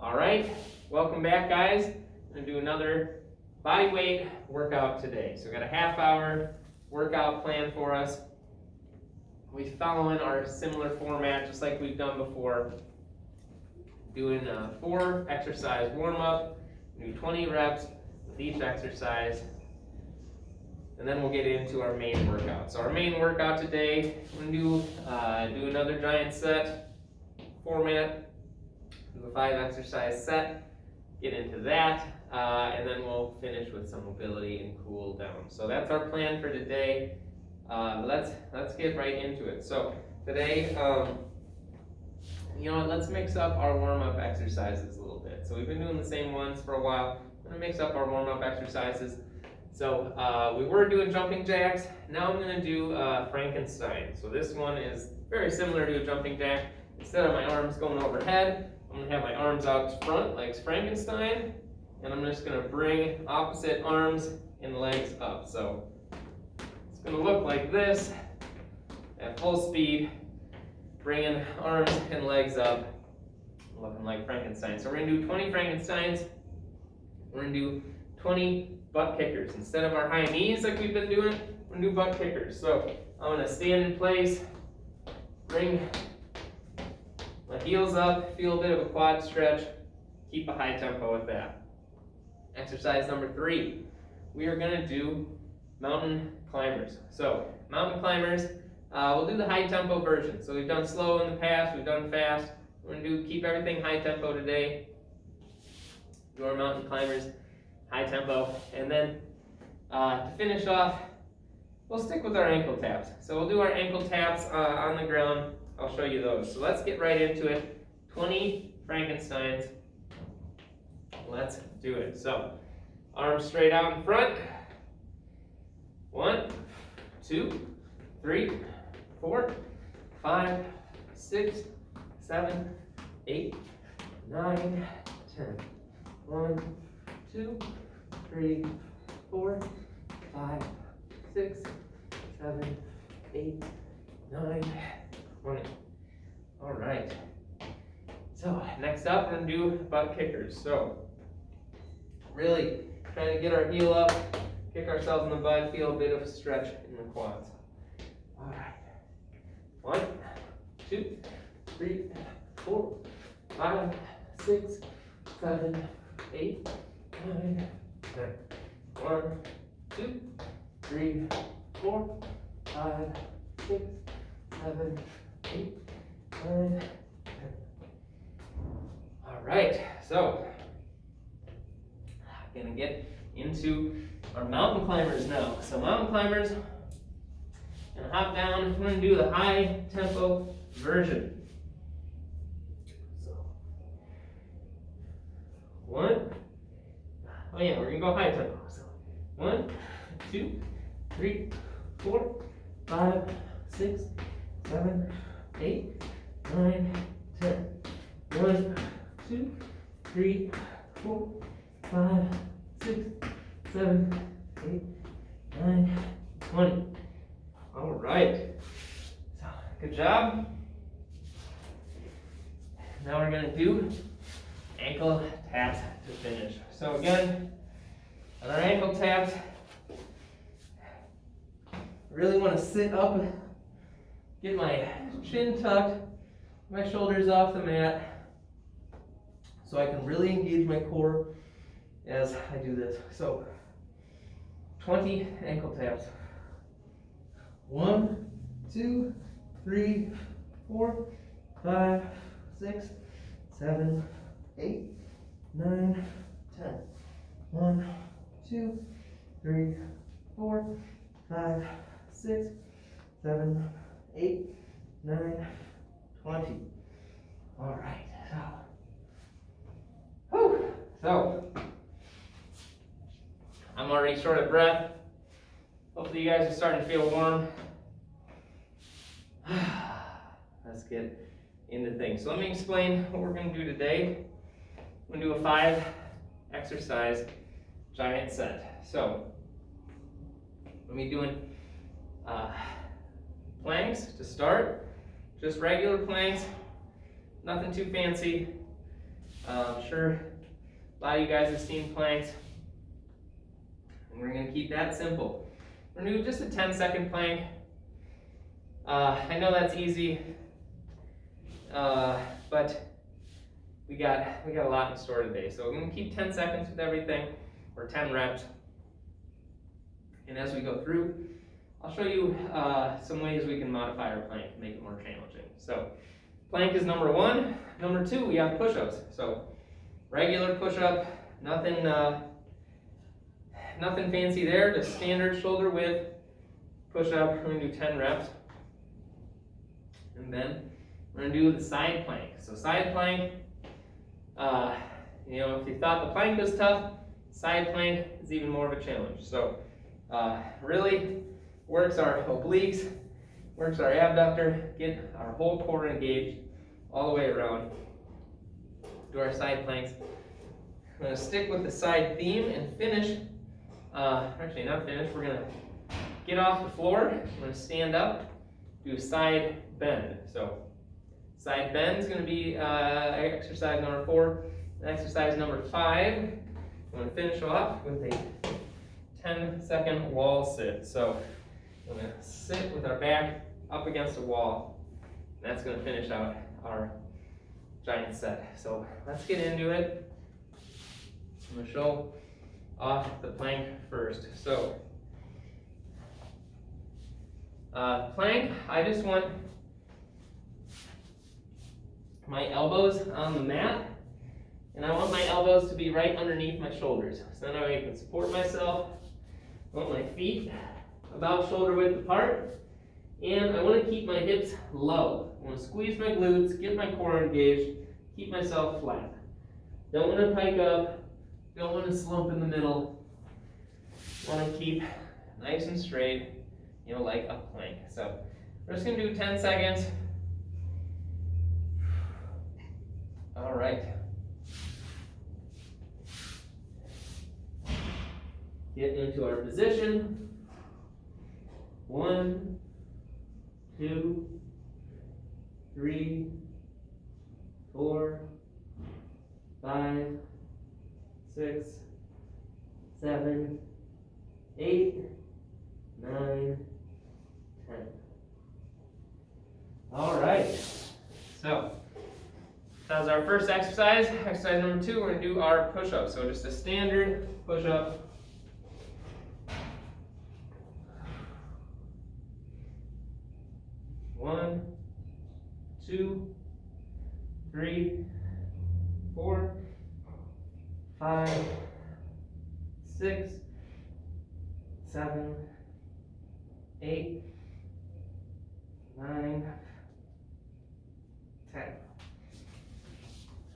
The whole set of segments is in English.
Alright, welcome back guys. I'm going to do another body weight workout today. So we got a half-hour workout plan for us. We're following our similar format just like we've done before. Doing a 4 exercise warm-up, do 20 reps with each exercise, and then we'll get into our main workout. So our main workout today, we're going to do another giant set format. Do a 5 exercise set, get into that, and then we'll finish with some mobility and cool down. So that's our plan for today. Let's get right into it. So today, let's mix up our warm-up exercises a little bit. So we've been doing the same ones for a while. I'm gonna mix up our warm-up exercises. So we were doing jumping jacks. Now I'm gonna do Frankenstein. So this one is very similar to a jumping jack. Instead of my arms going overhead, I'm gonna have my arms out front like Frankenstein, and I'm just gonna bring opposite arms and legs up. So it's gonna look like this at full speed, bringing arms and legs up, looking like Frankenstein. So we're gonna do 20 Frankensteins. We're gonna do 20 butt kickers. Instead of our high knees like we've been doing, we're gonna do butt kickers. So I'm gonna stand in place, bring my heels up, feel a bit of a quad stretch, keep a high tempo with that. Exercise number 3, we are gonna do mountain climbers. So mountain climbers, we'll do the high tempo version. So we've done slow in the past, we've done fast. We're gonna keep everything high tempo today. Do our mountain climbers, high tempo. And then to finish off, we'll stick with our ankle taps. So we'll do our ankle taps on the ground. I'll show you those. So let's get right into it. 20 Frankensteins. Let's do it. So arms straight out in front. 1, 2, 3, 4, 5, 6, 7, 8, 9, 10. 1, 2, 3, 4, 5, 6, 7, 8, 9, 20. All right. So next up, we're gonna do butt kickers. So really trying to get our heel up, kick ourselves in the butt, feel a bit of a stretch in the quads. All right. 1, 2, 3, 4, 5, 6, 7, 8, 9, 10. 1, 2, 3, 4, 5, 6, 7, 8, 9, 10. All right, so I'm gonna get into our mountain climbers now. So mountain climbers, gonna hop down. We're gonna do the high tempo version. So we're gonna go high tempo. So 1, 2, 3, 4, 5, 6, 7, 8, 9, 10. 1, 2, 3, 4, 5, 6, 7, 8, 9, 20. All right. So, good job. Now we're going to do ankle taps to finish. So again, on our ankle taps, really want to sit up, get my chin tucked, my shoulders off the mat, so I can really engage my core as I do this. So 20 ankle taps. 1, 2, 3, 4, 5, 6, 7, 8, 9, 10. 1, 2, 3, 4, 5, 6, 7, 8, 9, 20. All right. So I'm already short of breath. Hopefully you guys are starting to feel warm. Let's get into things. So let me explain what we're going to do today. We're going to do a 5 exercise giant set. So we'll be doing planks to start, just regular planks, nothing too fancy. I'm sure a lot of you guys have seen planks. And we're gonna keep that simple. We're gonna do just a 10-second plank. I know that's easy, but we got a lot in store today. So we're gonna keep 10 seconds with everything, or 10 reps. And as we go through, I'll show you some ways we can modify our plank and make it more challenging. So plank is number one. Number two, we have push-ups. So regular push-up, nothing fancy there, just standard shoulder width push-up. We're gonna do 10 reps. And then we're gonna do the side plank. So side plank, if you thought the plank was tough, side plank is even more of a challenge. So really works our obliques, works our abductor, get our whole core engaged all the way around. Do our side planks. I'm gonna stick with the side theme and finish, actually not finish, we're gonna get off the floor, I'm gonna stand up, do side bend. So side bend is going to be exercise number 4. Exercise number 5, I'm going to finish off with a 10-second wall sit. So we're going to sit with our back up against a wall. That's going to finish out our giant set. So let's get into it. I'm going to show off the plank first. So plank, I just want my elbows on the mat, and I want my elbows to be right underneath my shoulders. So now I can support myself. I want my feet about shoulder width apart, and I want to keep my hips low. I want to squeeze my glutes, get my core engaged, keep myself flat. Don't want to pike up, don't want to slump in the middle. Want to keep nice and straight, like a plank. So we're just going to do 10 seconds. All right. Get into our position. 1, 2, 3, 4, 5, 6, 7, 8, 9, 10. All right. So that was our first exercise. Exercise number 2, we're going to do our push-up. So just a standard push-up. One, 2, 3, 4, 5, 6, 7, 8, 9, 10.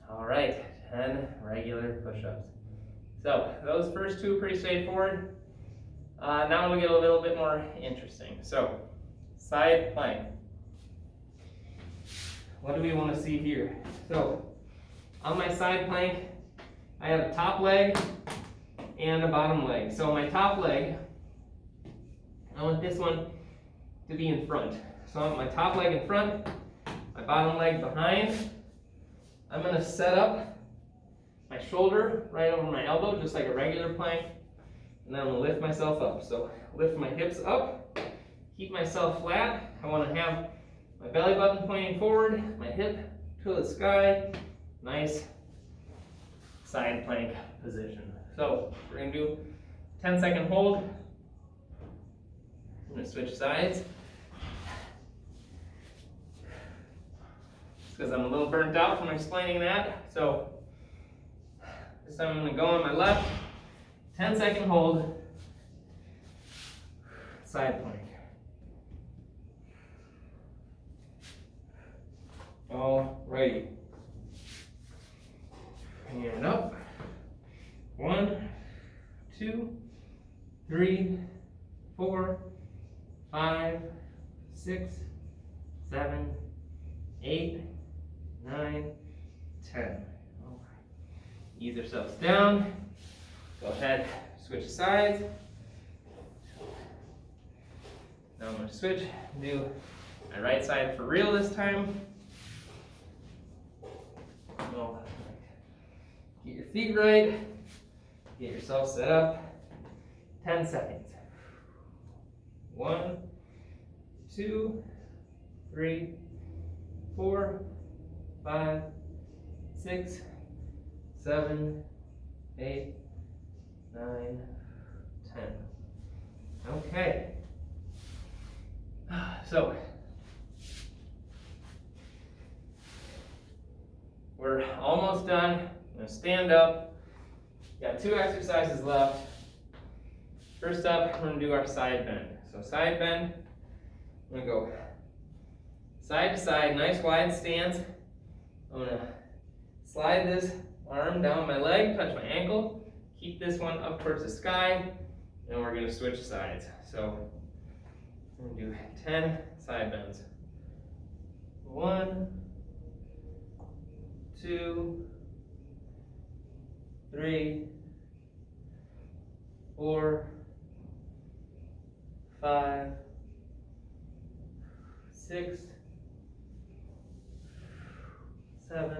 All right, 10 regular push-ups. So those first 2 pretty straightforward. Now we'll get a little bit more interesting. So side plank. What do we want to see here? So on my side plank, I have a top leg and a bottom leg. So my top leg, I want this one to be in front. So I want my top leg in front, my bottom leg behind. I'm going to set up my shoulder right over my elbow, just like a regular plank, and then I'm going to lift myself up. So lift my hips up, keep myself flat. I want to have my belly button pointing forward, my hip to the sky. Nice side plank position. So we're going to do 10-second hold. I'm going to switch sides. Because I'm a little burnt out from explaining that. So this time I'm going to go on my left, 10-second hold, side plank. Alrighty. And up. 1, 2, 3, 4, 5, 6, 7, 8, 9, 10. All right. Ease yourselves down. Go ahead, switch sides. Now I'm going to switch, do my right side for real this time. All right. feet right. Get yourself set up. 10 seconds. 1, 2, 3, 4, 5, 6, 7, 8, 9, 10. Okay. So we're almost done. I'm going to stand up. Got 2 exercises left. First up, we're going to do our side bend. So side bend, I'm going to go side to side, nice wide stance. I'm going to slide this arm down my leg, touch my ankle, keep this one up towards the sky, and we're going to switch sides. So I'm going to do 10 side bends. 1, 2, 3, 4, 5, 6, 7,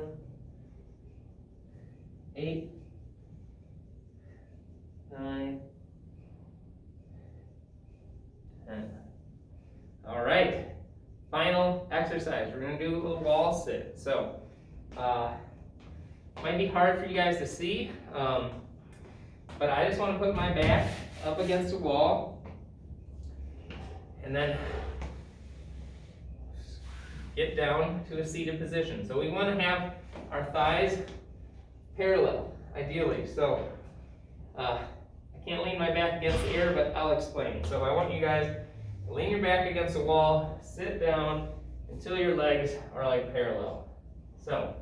8, 9, 10. All right, final exercise. We're going to do a little wall sit. So, might be hard for you guys to see, but I just want to put my back up against the wall and then get down to a seated position. So we want to have our thighs parallel, ideally. So I can't lean my back against the air, but I'll explain. So I want you guys to lean your back against the wall, sit down until your legs are like parallel. So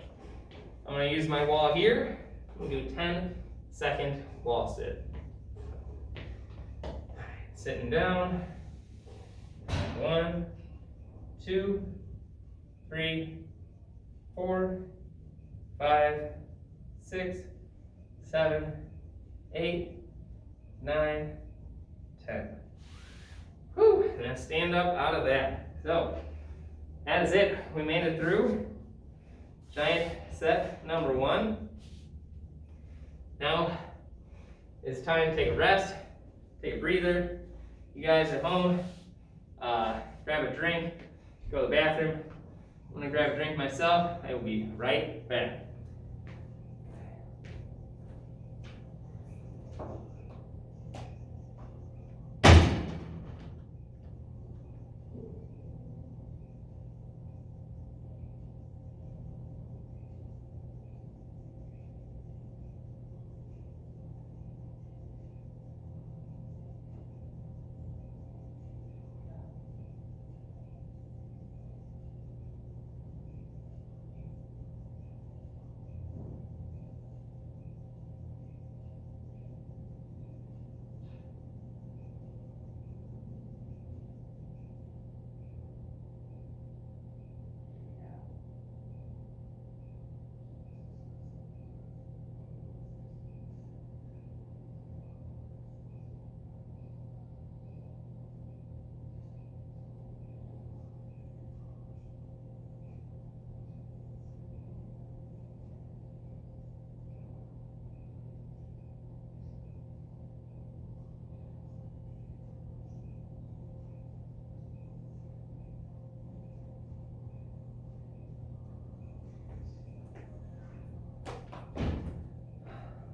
I'm going to use my wall here. We'll do 10-second wall sit. Sitting down. 1, 2, 3, 4, 5, 6, 7, 8, 9, 10. Whew, now stand up out of that. So, that is it. We made it through giant set number 1. Now, it's time to take a rest, take a breather. You guys at home, grab a drink, go to the bathroom. I'm gonna grab a drink myself. I will be right back.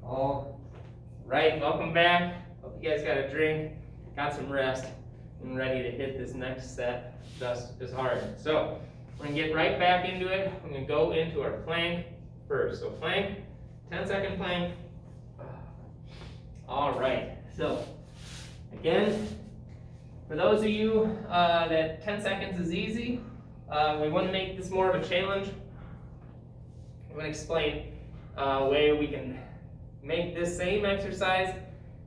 All right, welcome back. Hope you guys got a drink, got some rest, and ready to hit this next set just as hard. So we're gonna get right back into it. I'm gonna go into our plank first. So plank, 10-second plank. All right, so again, for those of you that 10 seconds is easy, we want to make this more of a challenge. I'm going to explain a way we can make this same exercise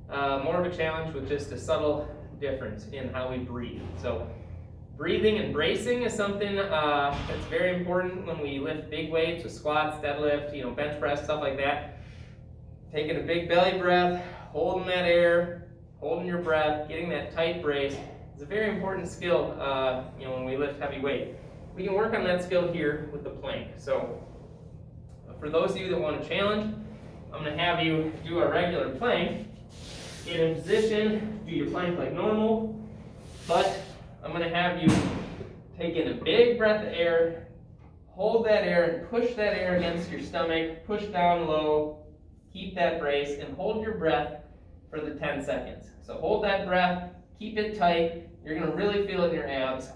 more of a challenge with just a subtle difference in how we breathe. So breathing and bracing is something that's very important when we lift big weights with squats, deadlift, bench press, stuff like that. Taking a big belly breath, holding that air, holding your breath, getting that tight brace is a very important skill when we lift heavy weight. We can work on that skill here with the plank. So for those of you that want a challenge, I'm going to have you do a regular plank. Get in position, do your plank like normal, but I'm going to have you take in a big breath of air, hold that air and push that air against your stomach, push down low, keep that brace, and hold your breath for the 10 seconds. So hold that breath, keep it tight, you're going to really feel it in your abs.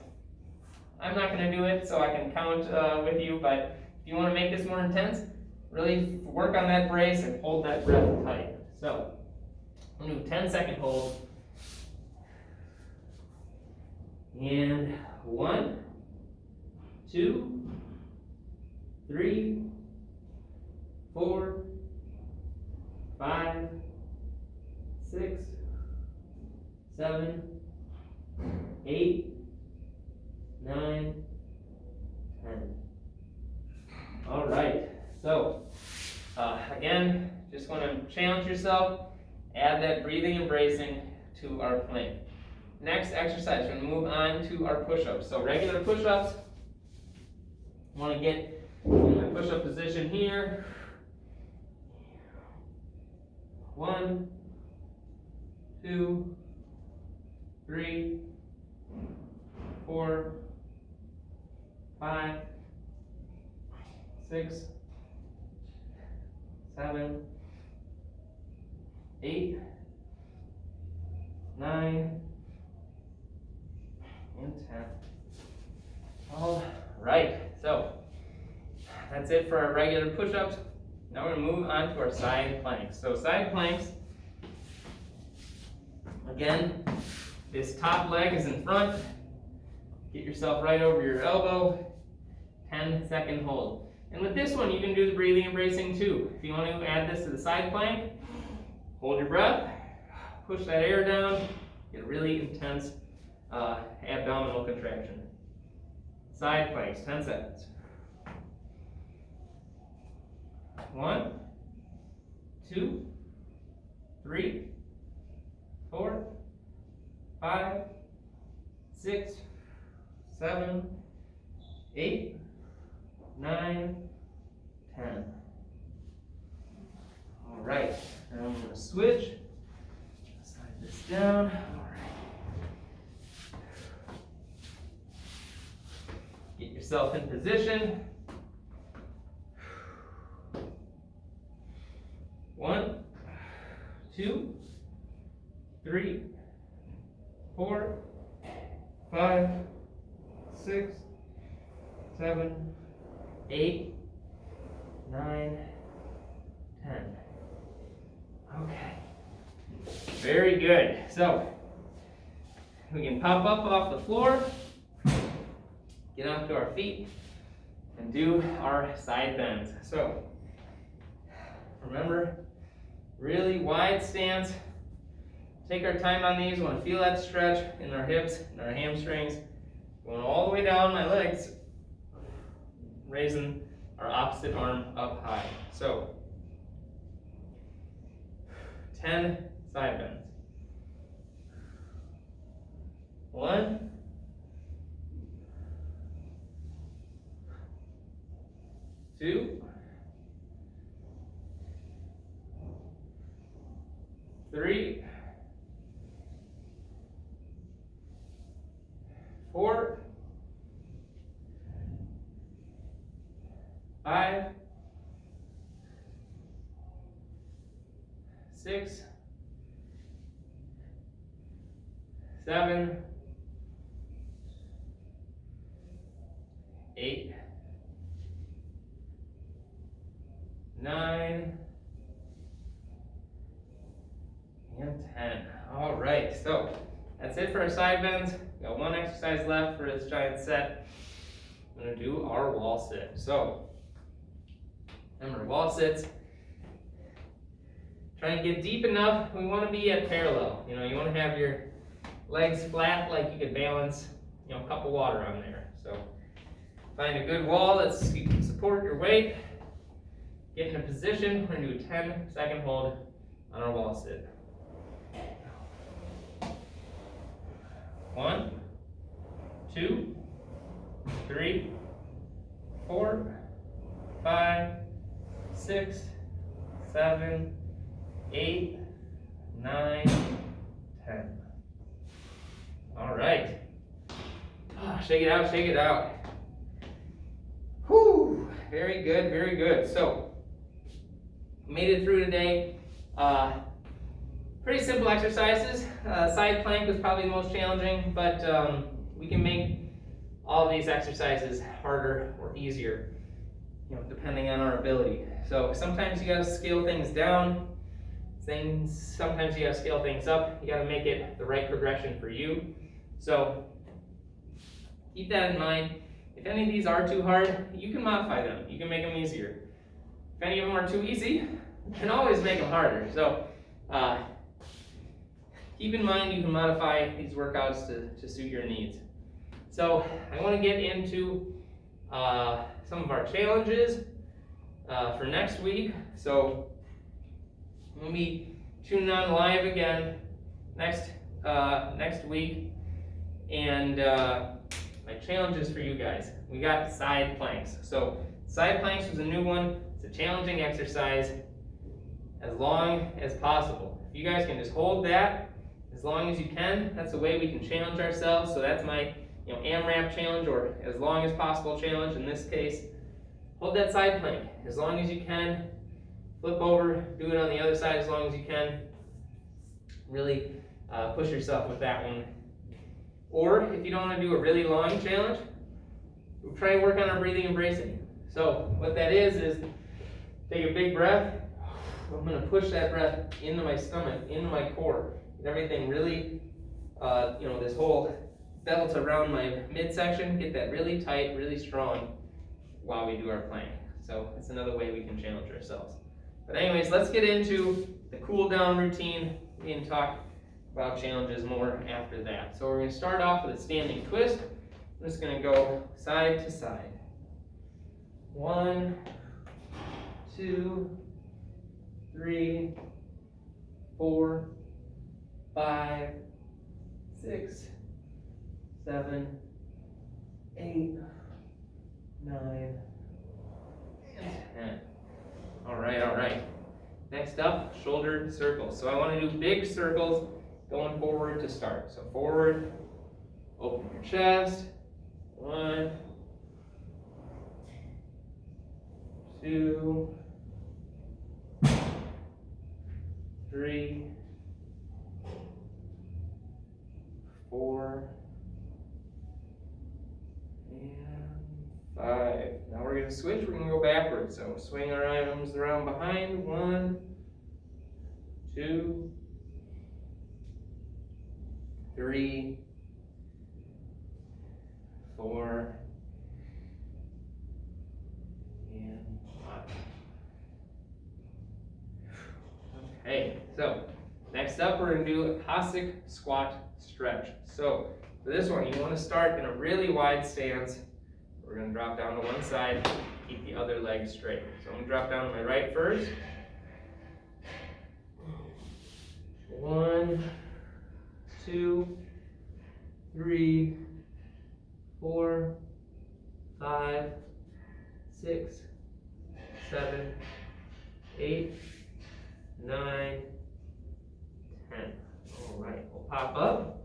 I'm not going to do it so I can count with you, but if you want to make this more intense, really work on that brace and hold that breath tight. So, I'm going to do a 10-second hold. And 1, 2, 3, 4, 5, 6, 7, 8, 9, 10. All right. So, again, just want to challenge yourself. Add that breathing and bracing to our plank. Next exercise, we're going to move on to our push-ups. So regular push-ups, I want to get in my push-up position here. 1, 2, 3, 4, 5, 6, 7, 8, 9, and 10. All right, so that's it for our regular push-ups. Now we're going to move on to our side planks. So side planks, again, this top leg is in front. Get yourself right over your elbow. 10-second hold. And with this one, you can do the breathing and bracing too. If you want to add this to the side plank, hold your breath, push that air down, get a really intense abdominal contraction. Side planks, 10 seconds. 1, 2, 3, 4, 5, 6, 7, 8, 9, 10. All right, now I'm going to switch. Slide this down. All right. Get yourself in position. 1, 2, 3, 4, 5, 6, 7, 8, 9, 10. Okay. Very good. So, we can pop up off the floor, get up to our feet, and do our side bends. So, remember, really wide stance. Take our time on these. We want to feel that stretch in our hips and our hamstrings. Going all the way down my legs, raising our opposite arm up high. So, 10 side bends. 1, 2, 3, 4, 5, 6, 7, 8, 9, and 10. All right, so that's it for our side bends. We got one exercise left for this giant set. I'm going to do our wall sit. So, remember, wall sits, try and get deep enough. We want to be at parallel. You want to have your legs flat like you could balance, a cup of water on there. So, find a good wall that you can support your weight. Get in a position. We're going to do a 10-second hold on our wall sit. 1, 2, 3, 4, 5, 6, 7, 8, 9, 10. All right. Shake it out, shake it out. Whew, very good, very good. So, made it through today. Pretty simple exercises. Side plank was probably the most challenging, but we can make all of these exercises harder or easier, depending on our ability. So sometimes you gotta scale things down. Sometimes you gotta scale things up. You gotta make it the right progression for you. So keep that in mind. If any of these are too hard, you can modify them. You can make them easier. If any of them are too easy, you can always make them harder. So keep in mind you can modify these workouts to suit your needs. So I want to get into some of our challenges for next week. So we'll be tuning on live again next week, and my challenges for you guys. We got side planks. So side planks was a new one. It's a challenging exercise as long as possible. If you guys can just hold that as long as you can, that's the way we can challenge ourselves. So that's my AMRAP challenge, or as long as possible challenge in this case. Hold that side plank as long as you can. Flip over, do it on the other side as long as you can. Really push yourself with that one. Or if you don't want to do a really long challenge, we'll try to work on our breathing and bracing. So what that is take a big breath. I'm going to push that breath into my stomach, into my core. Get everything really, this whole belt around my midsection, get that really tight, really strong while we do our plank. So it's another way we can challenge ourselves. But anyways, let's get into the cool down routine. We can talk about challenges more after that. So we're going to start off with a standing twist. I'm just going to go side to side. 1, 2, 3, 4, 5, 6, 7, 8, 9, and 10. All right. Next up, shoulder circles. So I want to do big circles going forward to start. So forward, open your chest. 1, 2, 3, 4, and 5. Now we're going to switch. We're going to go backwards. So swing our arms around behind. 1, 2, 3, 4, and 5. Okay, so next up we're going to do a Cossack squat stretch. So for this one, you want to start in a really wide stance. We're going to drop down to one side, keep the other leg straight. So I'm going to drop down to my right first. 1, 2, 3, 4, 5, 6, 7, 8, 9, 10. All right, we'll pop up.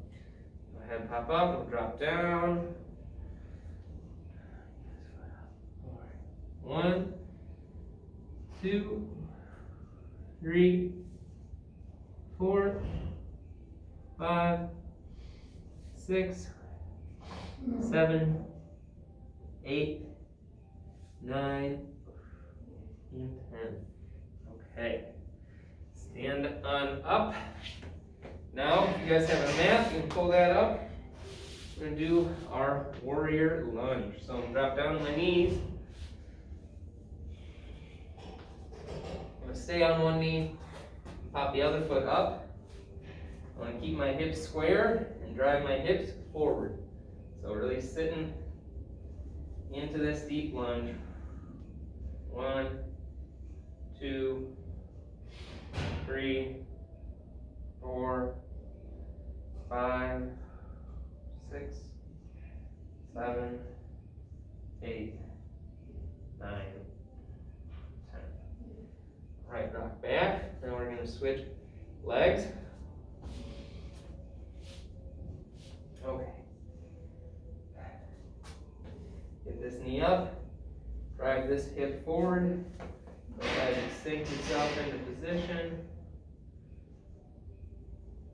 Go ahead and pop up. We'll drop down. 1, 2, 3, 4, 5, 6, 7, 8, 9, and 10. Okay. Stand on up. Now, if you guys have a mat, you can pull that up. We're going to do our warrior lunge. So I'm going to drop down on my knees. I'm going to stay on one knee, pop the other foot up. I want to keep my hips square and drive my hips forward. So really sitting into this deep lunge. 1, 2, 3, 4, 5, 6, 7, 8, 9, 10. Right, rock back. Now we're going to switch legs. Okay. Get this knee up. Drive this hip forward. Go ahead and sink yourself into position.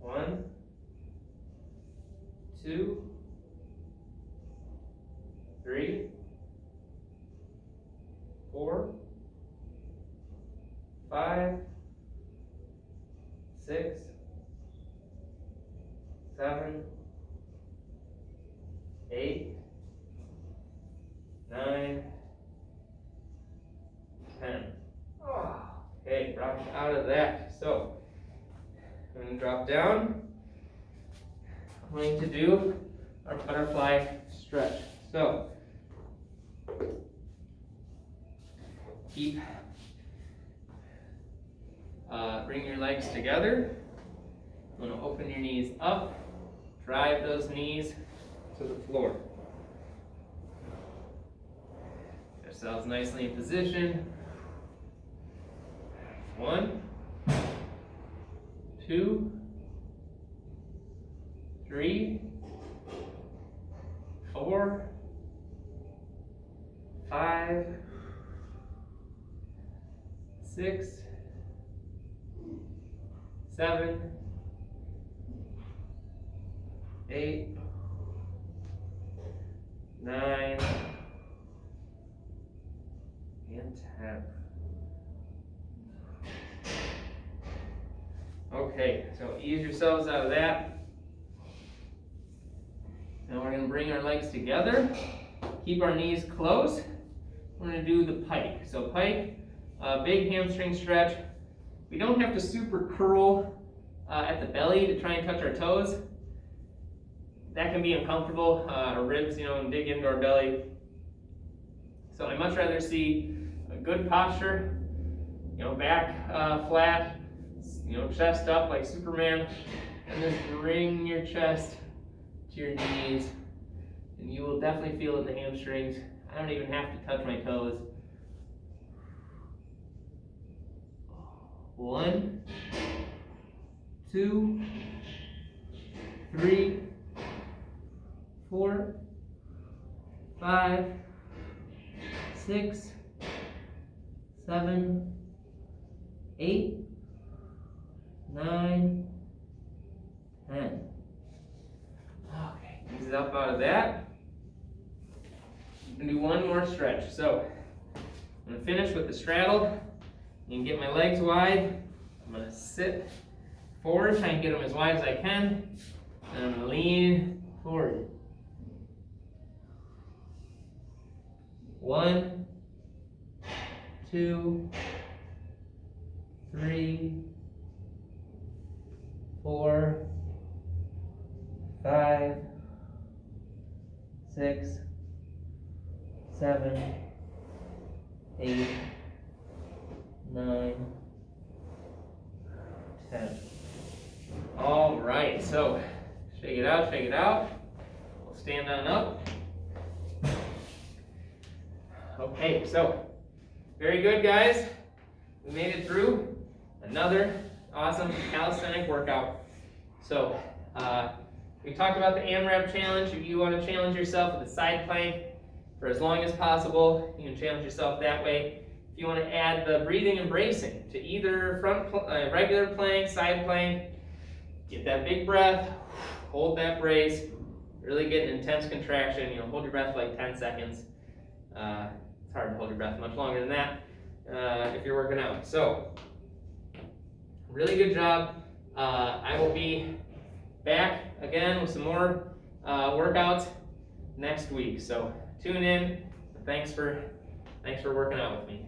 1, 2, 3, 4, 5, 6, 7, 8, 9, 10. Oh, okay, rock out of that. So, I'm going to drop down. I'm going to do our butterfly stretch. So, bring your legs together. I'm going to open your knees up. Drive those knees to the floor. Get yourselves nicely in position. 1, 2, 3, 4, 5, 6, 7, 8, 9, and 10. Okay, so ease yourselves out of that. Now we're going to bring our legs together. Keep our knees close. We're going to do the pike. So pike, big hamstring stretch. We don't have to super curl at the belly to try and touch our toes. That can be uncomfortable. Our ribs, and dig into our belly. So I'd much rather see a good posture, back flat, chest up like Superman, and then bring your chest to your knees, and you will definitely feel it in the hamstrings. I don't even have to touch my toes. 1, 2, 3, 4, 5, 6, 7, 8, 9, 10. Okay, ease up out of that. I'm going to do one more stretch. So, I'm going to finish with the straddle. You can get my legs wide. I'm going to sit forward, try and get them as wide as I can. And I'm going to lean forward. 1, 2, 3, 4, 5, 6, 7, 8, 9, 10. All right, so shake it out, shake it out. We'll stand on up. Okay, so very good, guys. We made it through another awesome calisthenic workout. So we talked about the AMRAP challenge. If you want to challenge yourself with a side plank for as long as possible, you can challenge yourself that way. If you want to add the breathing and bracing to either regular plank, side plank, get that big breath, hold that brace, really get an intense contraction. Hold your breath for like 10 seconds. It's hard to hold your breath much longer than that if you're working out. So, really good job. I will be back again with some more workouts next week. So tune in. Thanks for working out with me.